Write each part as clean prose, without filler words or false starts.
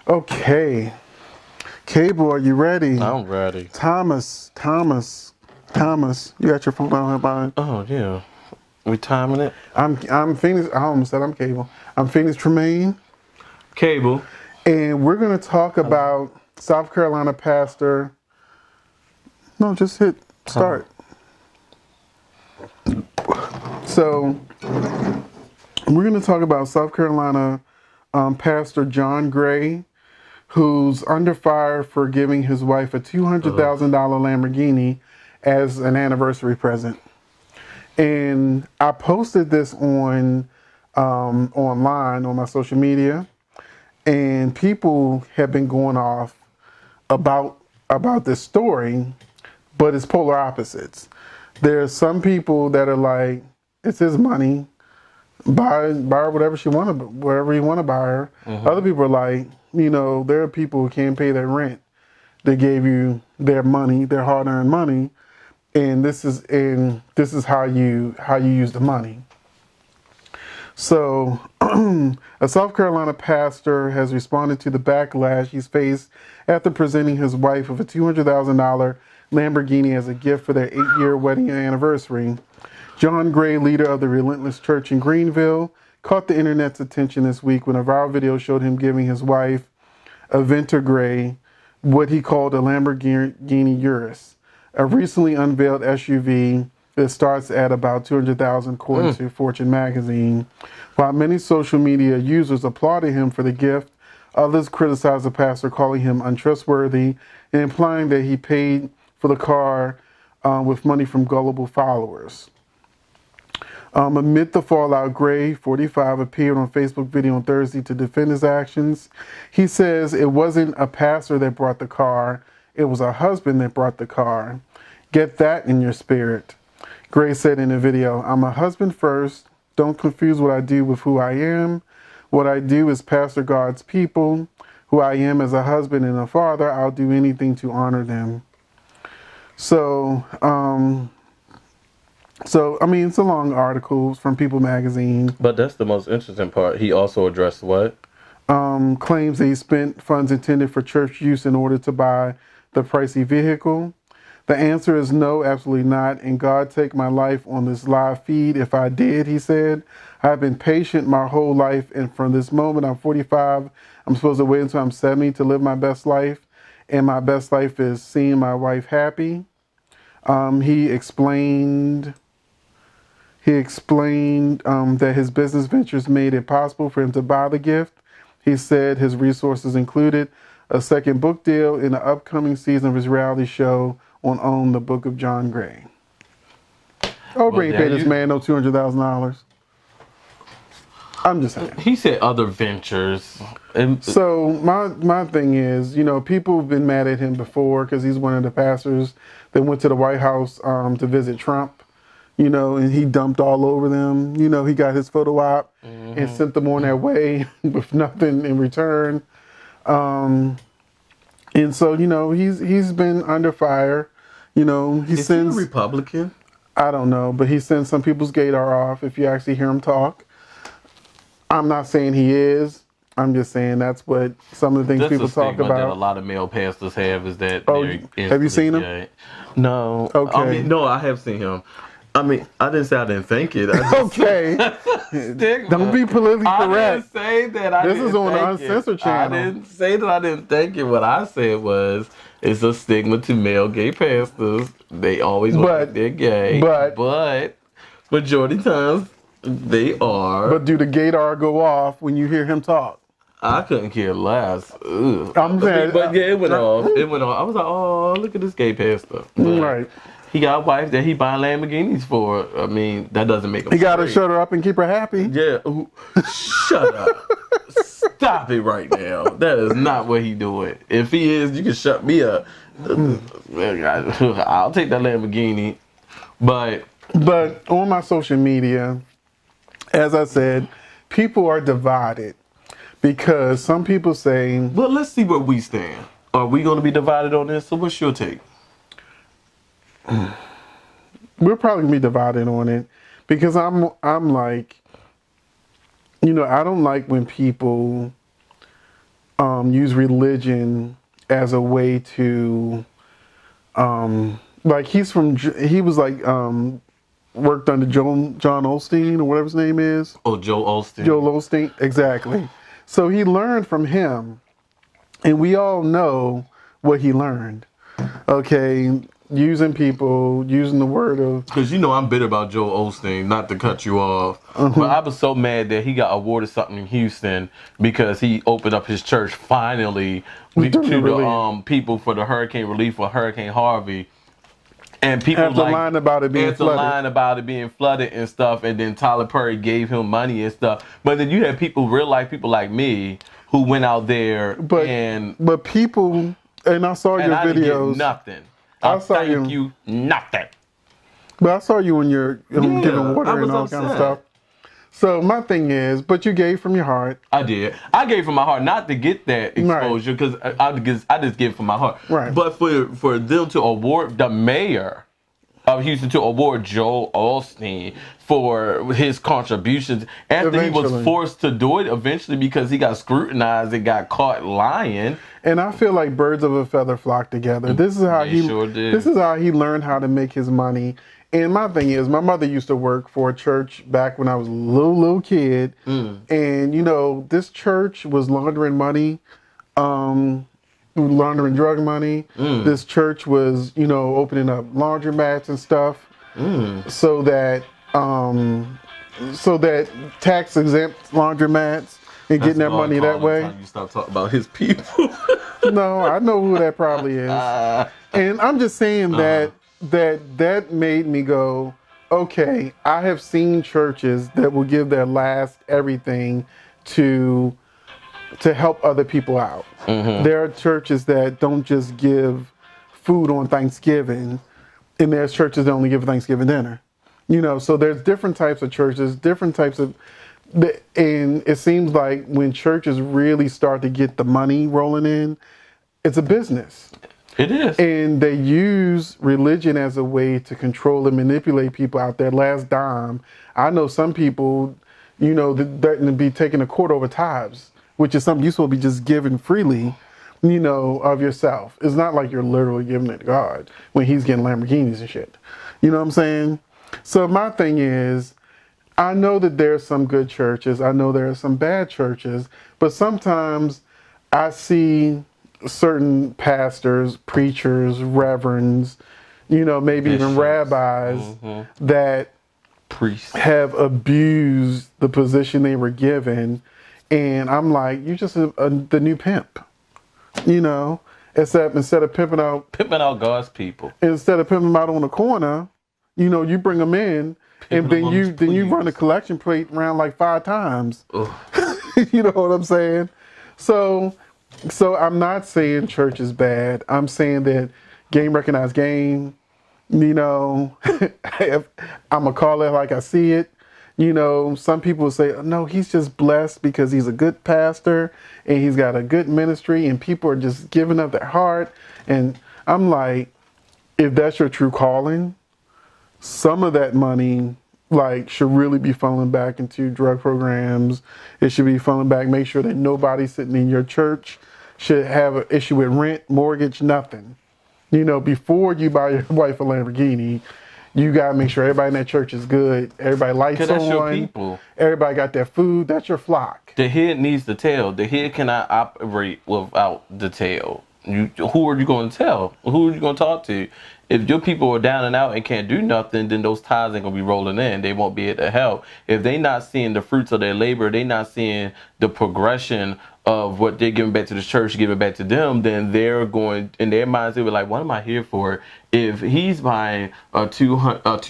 Okay. Cable, are you ready? I'm ready. Thomas. You got your phone on here, Brian? Oh, yeah. We timing it? I'm Phoenix. I almost said I'm Cable. I'm Phoenix Tremayne. Cable. And we're going to talk about South Carolina pastor. No, just hit start. So, we're going to talk about South Carolina Pastor John Gray, who's under fire for giving his wife a $200,000 Lamborghini as an anniversary present. And I posted this on online on my social media, and people have been going off about this story, but it's polar opposites. There's some people that are like, it's his money, buy her whatever whatever you want to buy her. Other people are like, there are people who can't pay their rent. They gave you their money, their hard-earned money, and this is how you use the money. So, a South Carolina pastor has responded to the backlash he's faced after presenting his wife with a $200,000 Lamborghini as a gift for their 8-year wedding anniversary. John Gray, leader of the Relentless Church in Greenville, caught the internet's attention this week when a viral video showed him giving his wife, Aventa Gray, what he called a Lamborghini Urus, a recently unveiled SUV that starts at about $200,000 according to Fortune magazine. While many social media users applauded him for the gift, others criticized the pastor, calling him untrustworthy and implying that he paid for the car with money from gullible followers. Amid the fallout, Gray, 45, appeared on Facebook video on Thursday to defend his actions. He says it wasn't a pastor that brought the car, it was a husband that brought the car. Get that in your spirit. Gray said in the video, I'm a husband first. Don't confuse what I do with who I am. What I do is pastor God's people. Who I am as a husband and a father, I'll do anything to honor them. So, I mean, it's a long article from People magazine. But that's the most interesting part. He also addressed what? Claims that he spent funds intended for church use in order to buy the pricey vehicle. The answer is no, absolutely not. And God take my life on this live feed if I did, he said. I've been patient my whole life, and from this moment, I'm 45. I'm supposed to wait until I'm 70 to live my best life. And my best life is seeing my wife happy. He explained that his business ventures made it possible for him to buy the gift. He said his resources included a second book deal in the upcoming season of his reality show on the Book of John Gray. Gray paid this man no $200,000. I'm just saying. He said other ventures. So my thing is, people have been mad at him before because he's one of the pastors that went to the White House to visit Trump, and he dumped all over them. He got his photo op and sent them on their way with nothing in return. And so, he's been under fire. Is he a Republican? I don't know, but he sends some people's gaydar off if you actually hear him talk. I'm not saying he is. I'm just saying that's what some of the things people talk about. That a lot of male pastors have is that. Have you seen him? Gay. No. Okay. No, I have seen him. I didn't say I didn't think it. Okay. Don't be politically correct. I didn't say that This is on the Uncensored channel. I didn't say that I didn't think it. What I said was, it's a stigma to male gay pastors. They always want they're gay. But majority times, they are. But do the gaydar go off when you hear him talk? I couldn't care less. Ugh. I'm saying, but yeah, it went off. It went off. I was like, oh, look at this gay pastor. But right. He got a wife that he buying Lamborghinis for. I mean, that doesn't make him. He got to shut her up and keep her happy. Yeah. Shut up. Stop it right now. That is not what he doing. If he is, you can shut me up. I'll take that Lamborghini. But on my social media, as I said, people are divided because some people say... But let's see where we stand. Are we going to be divided on this? So what's your take? We're probably going to be divided on it because I'm like, I don't like when people use religion as a way to, like he was like worked under John Osteen or whatever his name is. Oh, Joe Osteen. Joel Osteen, exactly. So he learned from him, and we all know what he learned. Okay, using people, using the word of... Because I'm bitter about Joel Osteen, not to cut you off. But I was so mad that he got awarded something in Houston because he opened up his church finally to the people for the hurricane relief for Hurricane Harvey. And people after lying about it being flooded and stuff, and then Tyler Perry gave him money and stuff. But then you have real life people like me who went out there but people, and I saw your videos. Didn't get nothing. Thank you nothing. But I saw you when you're giving water and all kind of stuff. So my thing is, but you gave from your heart. I did. I gave from my heart, not to get that exposure, because I just gave from my heart. Right. But for them to award the mayor of Houston, to award Joel Osteen for his contributions after he was forced to do it eventually because he got scrutinized and got caught lying. And I feel like birds of a feather flock together. This is how This is how he learned how to make his money. And my thing is, my mother used to work for a church back when I was a little kid. And, this church was laundering money, laundering drug money. This church was, opening up laundromats and stuff so that tax exempt laundromats and getting their money that way. You stop talking about his people. No, I know who that probably is. And I'm just saying that made me go, okay, I have seen churches that will give their last everything to help other people out. There are churches that don't just give food on Thanksgiving, and there's churches that only give Thanksgiving dinner. So there's different types of churches, different types of, and it seems like when churches really start to get the money rolling in, it's a business. It is. And they use religion as a way to control and manipulate people out there. Last dime. I know some people, that be taking a quarter over tithes, which is something you're supposed to be just giving freely, of yourself. It's not like you're literally giving it to God when he's getting Lamborghinis and shit. You know what I'm saying? So my thing is, I know that there's some good churches. I know there are some bad churches. But sometimes I see certain pastors, preachers, reverends, maybe even rabbis that have abused the position they were given. And I'm like, you're just the new pimp, instead of pimping out God's people. Instead of pimping them out on the corner, you bring them in and then you run the collection plate around like 5 times. You know what I'm saying? So I'm not saying church is bad. I'm saying that game recognized game. I'm gonna call it like I see it. Some people say, no, he's just blessed because he's a good pastor and he's got a good ministry and people are just giving up their heart. And I'm like, if that's your true calling, some of that money should really be funneling back into drug programs. It should be funneling back. Make sure that nobody sitting in your church should have an issue with rent, mortgage, nothing. Before you buy your wife a Lamborghini, you gotta make sure everybody in that church is good. Everybody lights on. That's your people. Everybody got their food. That's your flock. The head needs the tail. The head cannot operate without the tail. Who are you going to tell? Who are you going to talk to? If your people are down and out and can't do nothing, then those ties ain't going to be rolling in. They won't be able to help. If they not seeing the fruits of their labor, they not seeing the progression of what they're giving back to the church, giving back to them, then they're going, in their minds, they were like, what am I here for? If he's buying a $200K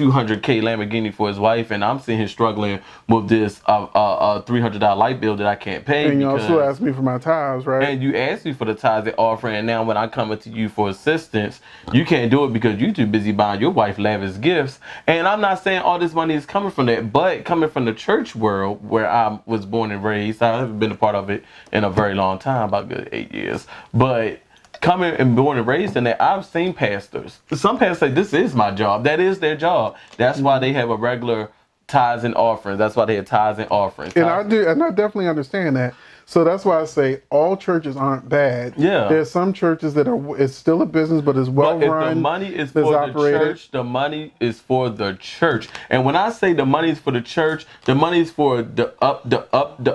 Lamborghini for his wife and I'm sitting here struggling with this $300 light bill that I can't pay. And you also ask me for my tithes, right? And you ask me for the tithes and offering, and now when I come to you for assistance, you can't do it because you're too busy buying your wife lavish gifts. And I'm not saying all this money is coming from that, but coming from the church world where I was born and raised. I haven't been a part of it in a very long time, about good 8 years. But coming and born and raised in that, I've seen pastors. Some pastors say, this is my job. That is their job. That's why they have a regular tithes and offerings. That's why they have tithes and offerings. And I definitely understand that. So that's why I say all churches aren't bad. Yeah. There's some churches that it's still a business, but it's well run. If the money is for the church, the money is for the church. And when I say the money is for the church, the money is for the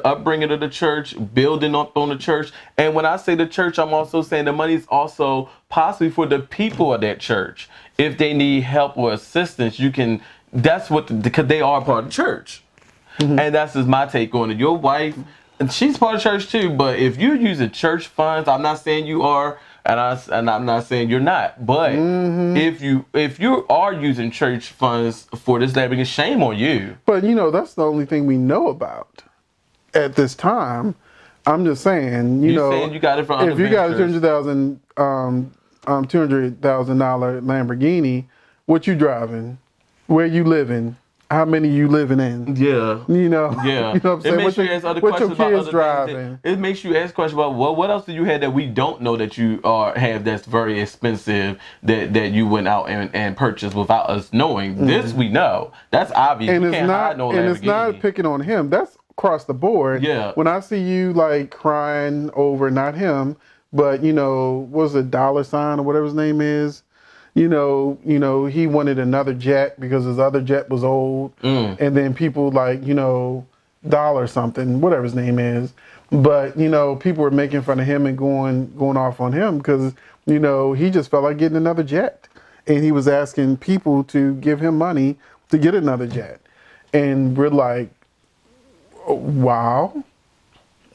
upbringing of the church, building up on the church. And when I say the church, I'm also saying the money is also possibly for the people of that church. If they need help or assistance, because they are part of the church. Mm-hmm. And that's just my take on it. Your wife, and she's part of church too, but if you're using church funds, I'm not saying you are, and I'm not saying you're not, but if you are using church funds for this Lamborghini, shame on you. But that's the only thing we know about at this time. I'm just saying, saying you got it from if you got a $200,000 Lamborghini, what you driving, where you living, how many you living in? Yeah. Yeah. You know what I'm saying? It makes you ask other questions about other driving. It makes you ask questions about what else do you have that we don't know that you have that's very expensive that you went out and purchased without us knowing. This we know. That's obvious. And you it's can't not hide no and Lamborghini. It's not picking on him. That's across the board. Yeah. When I see you like crying over not him, but what was it, $, or whatever his name is? He wanted another jet because his other jet was old. And then people like, Dollar something, whatever his name is. But, people were making fun of him and going off on him because, he just felt like getting another jet. And he was asking people to give him money to get another jet. And we're like, wow.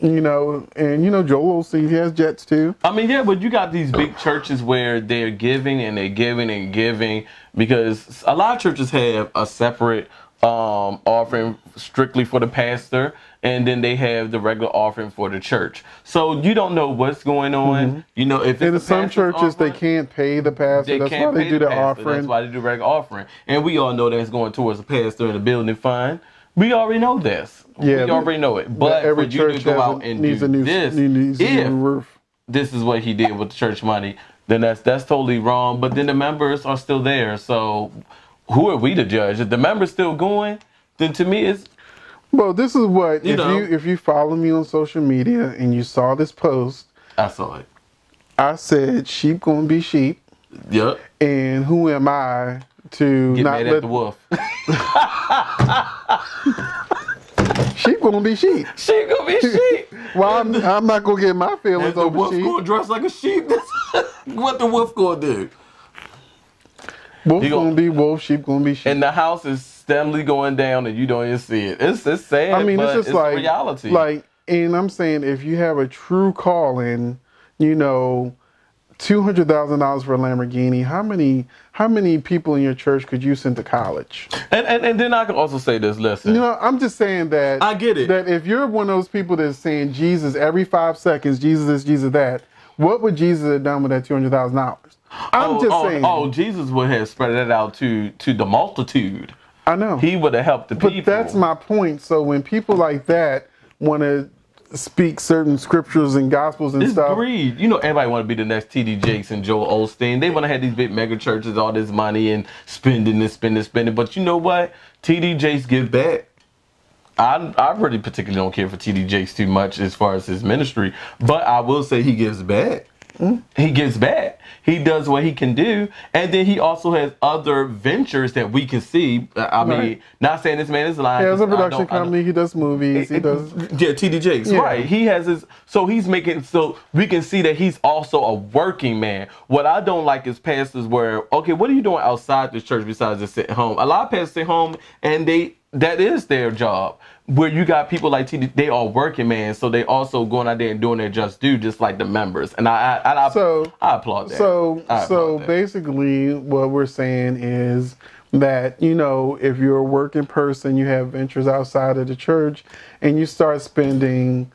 And Joel Osteen, he has jets too. I mean, yeah, but you got these big churches where they're giving and they're giving and giving because a lot of churches have a separate offering strictly for the pastor, and then they have the regular offering for the church. So you don't know what's going on. If it's in some churches they can't pay the pastor. That's why they do the offering. That's why they do regular offering, and we all know that's going towards the pastor and the building fund. We already know this. Yeah, we already know it. But every for you church to go out and do this, this is what he did with the church money, then that's totally wrong. But then the members are still there. So who are we to judge? If the members still going, then to me it's... Well, this is what, if you follow me on social media and you saw this post. I saw it. I said, sheep gonna be sheep. Yep. And who am I to get not mad at the wolf? Sheep gonna be sheep. Sheep gonna be sheep. Well, I'm not gonna get my feelings over wolf sheep. Gonna dress like a sheep. What the wolf gonna do? Wolf gonna be wolf. Sheep gonna be sheep. And the house is steadily going down, and you don't even see it. It's sad. I mean, but it's just like reality. And I'm saying if you have a true calling, $200,000 for a Lamborghini. How many people in your church could you send to college? And then I can also say this. Listen, I'm just saying that I get it. That if you're one of those people that's saying Jesus every 5 seconds, Jesus this, Jesus that, what would Jesus have done with that $200,000? I'm just saying. Oh, Jesus would have spread it out to the multitude. I know. He would have helped the people. But that's my point. So when people like that want to speak certain scriptures and gospels and stuff. It's greed. Everybody want to be the next T.D. Jakes and Joel Osteen. They want to have these big mega churches, all this money and spending. But you know what? T.D. Jakes give back. I really particularly don't care for T.D. Jakes too much as far as his ministry, but I will say he gives back. He gives back. He does what he can do, and then he also has other ventures that we can see. I mean, not saying this man is lying. He has a production company. He does movies. He does. Yeah, T.D. Jakes, right? He has his. So he's making. So we can see that he's also a working man. What I don't like is pastors where, okay, what are you doing outside the church besides just sitting home? A lot of pastors sit home and that is their job. Where you got people like TD, they are working man, so they also going out there and doing their just due, just like the members. And I applaud that. So basically, what we're saying is that if you're a working person, you have ventures outside of the church, and you start spending,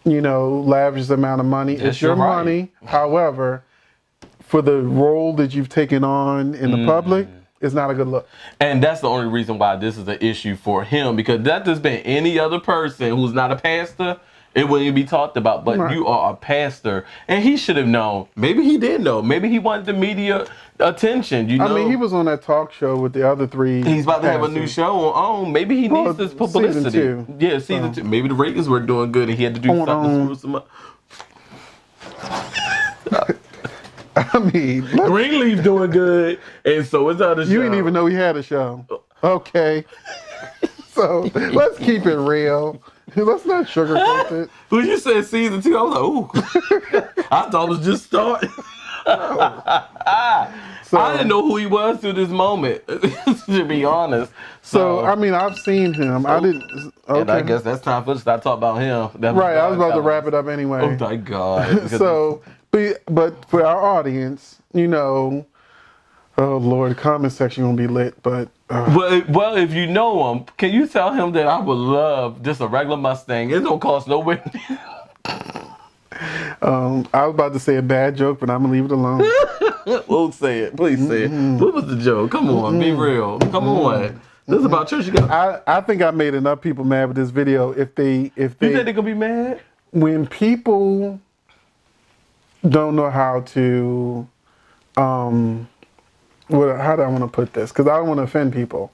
lavish amount of money. It's your money. However, for the role that you've taken on in the public, it's not a good look. And that's the only reason why this is an issue for him, because that has been any other person who's not a pastor, It wouldn't even be talked about. But you are a pastor, and he should have known. Maybe he did know. Maybe he wanted the media attention. You know, I mean, he was on that talk show with the other three. He's about to have a new show on. Maybe he needs this publicity. Season 2. Yeah, season 2. Maybe the ratings were doing good, and he had to do something to screw some up. I mean, Greenleaf doing good, and so is other show. You didn't even know he had a show. Okay. So let's keep it real. Let's not sugarcoat it. When you said season 2, I was like, ooh. I thought it was just starting. So, I didn't know who he was to this moment, to be honest. So I mean, I've seen him. I didn't. Okay. And I guess that's time for us to start talking about him. Right. I was about to wrap it up anyway. Oh my God. So, but for our audience, you know, oh Lord, the comment section won't be lit, but. Well, if you know him, can you tell him that I would love just a regular Mustang? It don't cost no way. I was about to say a bad joke, but I'm gonna leave it alone. Won't say it. Please say it. What was the joke? Come on, be real. Come on. This is about church. I think I made enough people mad with this video. If they you think they gonna be mad? When people don't know how to how do I want to put this? Because I don't want to offend people.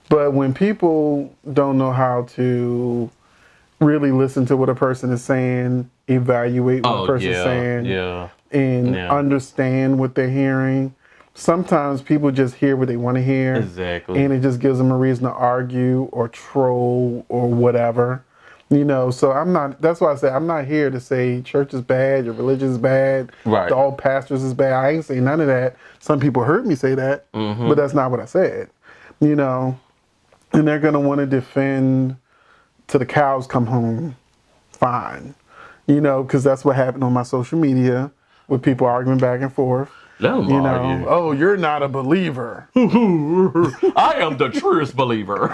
But when people don't know how to really listen to what a person is saying, evaluate what a person is saying, and understand what they're hearing, sometimes people just hear what they want to hear. Exactly. And it just gives them a reason to argue or troll or whatever. You know, so that's why I say I'm not here to say church is bad, your religion is bad, all pastors is bad. I ain't saying none of that. Some people heard me say that, but that's not what I said. You know, and they're going to want to defend till the cows come home. Fine. You know, because that's what happened on my social media with people arguing back and forth. Oh, you're not a believer. I am the truest believer.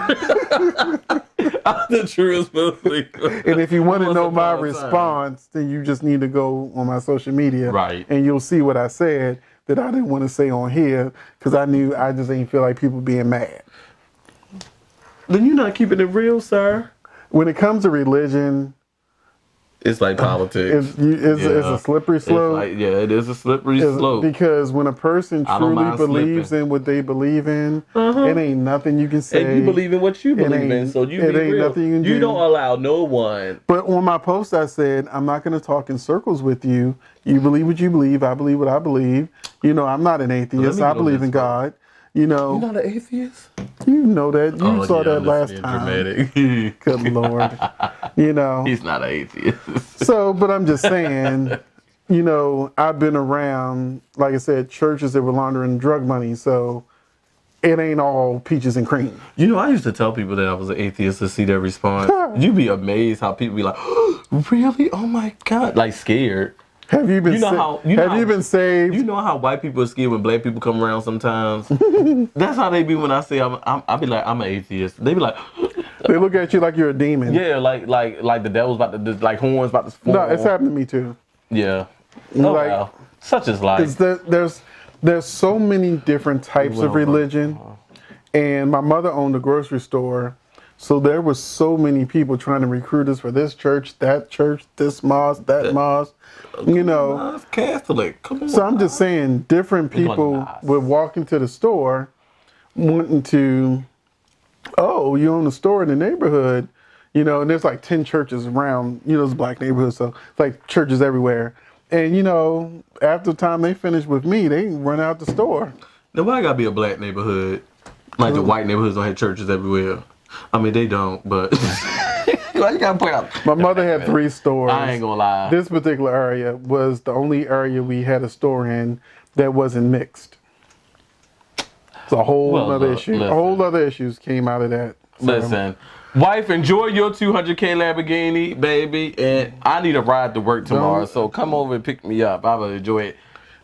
I'm the truest believer. And if you want to know my response, then you just need to go on my social media. Right. And you'll see what I said that I didn't want to say on here because I knew I just ain't feel like people being mad. Then you're not keeping it real, sir. When it comes to religion, it's like politics. It's a slippery slope. It is a slippery slope. Because when a person truly believes in what they believe in, it ain't nothing you can say. And you believe in what you believe in, so you be real. Nothing you can do. Don't allow no one. But on my post, I said, I'm not going to talk in circles with you. You believe what you believe. I believe what I believe. You know, I'm not an atheist. I believe in God. You know, you're not an atheist? You know that. You saw that last time. Dramatic. Good Lord. You know. He's not an atheist. So, but I'm just saying, you know, I've been around, like I said, churches that were laundering drug money. So it ain't all peaches and cream. You know, I used to tell people that I was an atheist to see their response. You'd be amazed how people be like, oh, really? Oh my God. Like scared. Have you been? You been saved? You know how white people are scared when black people come around sometimes. That's how they be when I say I be like I'm an atheist. They be like, they look at you like you're a demon. Yeah, like the devil's about to like horns about to fall. No, it's happened to me too. Yeah. Oh like, wow. Such is life. There's so many different types of religion, and my mother owned a grocery store. So there was so many people trying to recruit us for this church, this mosque, that mosque. You know, Catholic. Come on. So I'm just saying, different people would walk into the store wanting to, oh, you own a store in the neighborhood, you know, and there's like 10 churches around, you know, it's a black neighborhood, so it's like churches everywhere. And, you know, after the time they finish with me, they run out the store. Now, why gotta be a black neighborhood? Like the white neighborhoods don't have churches everywhere. I mean, they don't, but why you gotta point out? My mother had 3 stores. I ain't gonna lie. This particular area was the only area we had a store in that wasn't mixed. It's a whole other issue. A whole other issues came out of that. So. Listen, wife, enjoy your 200K Lamborghini, baby, and I need a ride to work tomorrow, so come over and pick me up. I will enjoy it.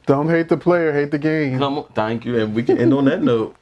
Don't hate the player, hate the game. Come on, thank you, and we can end on that note.